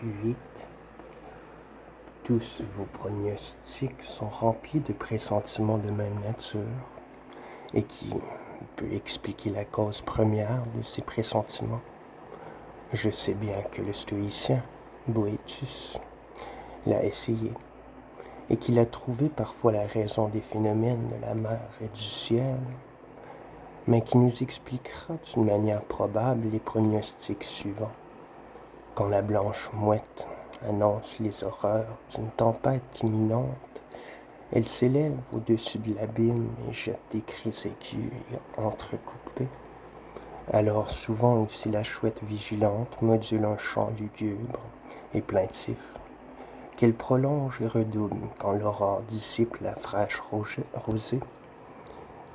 8. Tous vos pronostics sont remplis de pressentiments de même nature, et qui peut expliquer la cause première de ces pressentiments. Je sais bien que le stoïcien Boétus l'a essayé, et qu'il a trouvé parfois la raison des phénomènes de la mer et du ciel, mais qui nous expliquera d'une manière probable les pronostics suivants. Quand la blanche mouette annonce les horreurs d'une tempête imminente, elle s'élève au-dessus de l'abîme et jette des cris aigus et entrecoupés. Alors souvent aussi la chouette vigilante module un chant lugubre et plaintif, qu'elle prolonge et redouble quand l'aurore dissipe la fraîche rosée.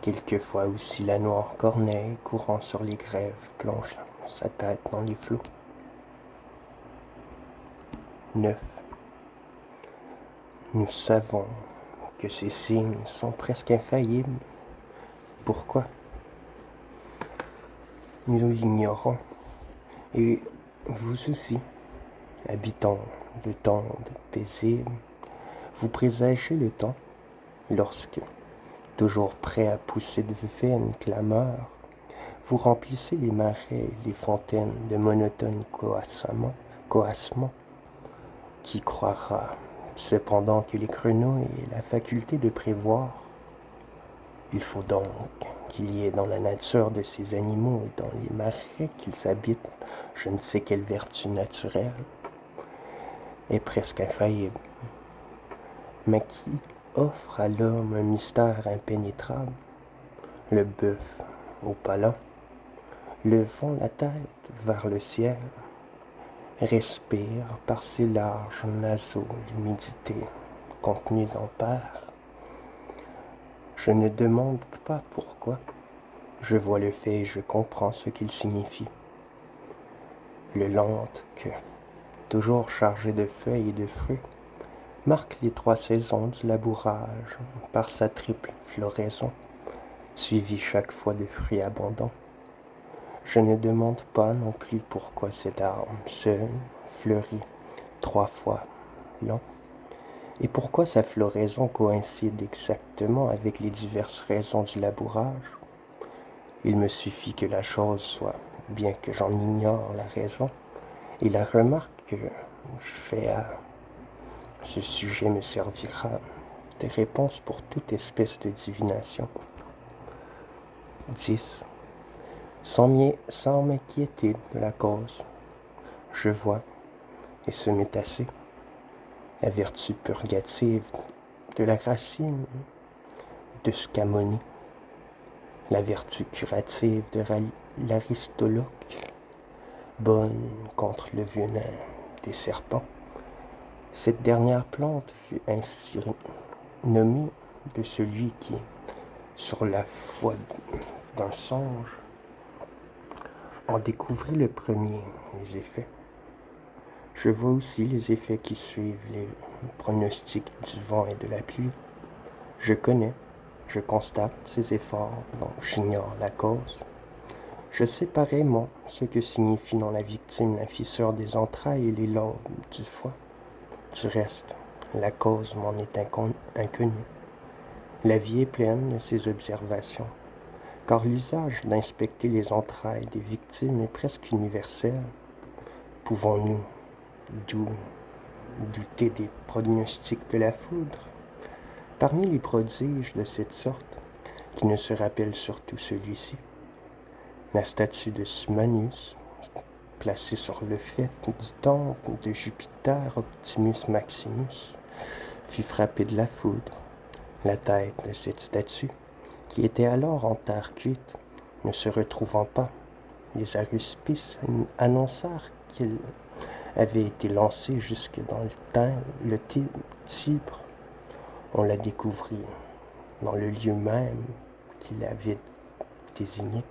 Quelquefois aussi la noire corneille courant sur les grèves plonge sa tête dans les flots. 9. Nous savons que ces signes sont presque infaillibles. Pourquoi? Nous l'ignorons, et vous aussi, habitants de temps paisible, vous présagez le temps lorsque, toujours prêt à pousser de vaines clameurs, vous remplissez les marais et les fontaines de monotones coassements. Qui croira cependant que les grenouilles aient la faculté de prévoir? Il faut donc qu'il y ait dans la nature de ces animaux et dans les marais qu'ils habitent je ne sais quelle vertu naturelle et presque infaillible, mais qui offre à l'homme un mystère impénétrable. Le bœuf au palan, levant la tête vers le ciel, respire par ses larges naseaux l'humidité contenue dans l'air. Je ne demande pas pourquoi. Je vois le fait et je comprends ce qu'il signifie. Le lente que, toujours chargé de feuilles et de fruits, marque les 3 saisons du labourage par sa triple floraison, suivie chaque fois de fruits abondants. Je ne demande pas non plus pourquoi cet arbre seul fleurit 3 fois l'an, et pourquoi sa floraison coïncide exactement avec les diverses raisons du labourage. Il me suffit que la chose soit, bien que j'en ignore la raison, et la remarque que je fais à ce sujet me servira de réponse pour toute espèce de divination. 10. Sans m'inquiéter de la cause, je vois, et ce m'est assez, la vertu purgative de la racine de Scamonie, la vertu curative de l'Aristoloque, bonne contre le venin des serpents. Cette dernière plante fut ainsi nommée de celui qui, sur la foi d'un songe, en découvrit le premier les effets. Je vois aussi les effets qui suivent les pronostics du vent et de la pluie. Je constate ces efforts dont j'ignore la cause. Je sais pareillement ce que signifie dans la victime la fissure des entrailles et les lobes du foie. Du reste, la cause m'en est inconnue. La vie est pleine de ces observations, car l'usage d'inspecter les entrailles des victimes est presque universel. Pouvons-nous douter des pronostics de la foudre? Parmi les prodiges de cette sorte, qui ne se rappelle surtout celui-ci, la statue de Summanus, placée sur le faîte du temple de Jupiter Optimus Maximus, fut frappée de la foudre. La tête de cette statue, qui était alors en terre cuite, ne se retrouvant pas, les aruspices annoncèrent qu'elle avait été lancée jusque dans le Tibre. On la découvrit dans le lieu même qu'il avait désigné.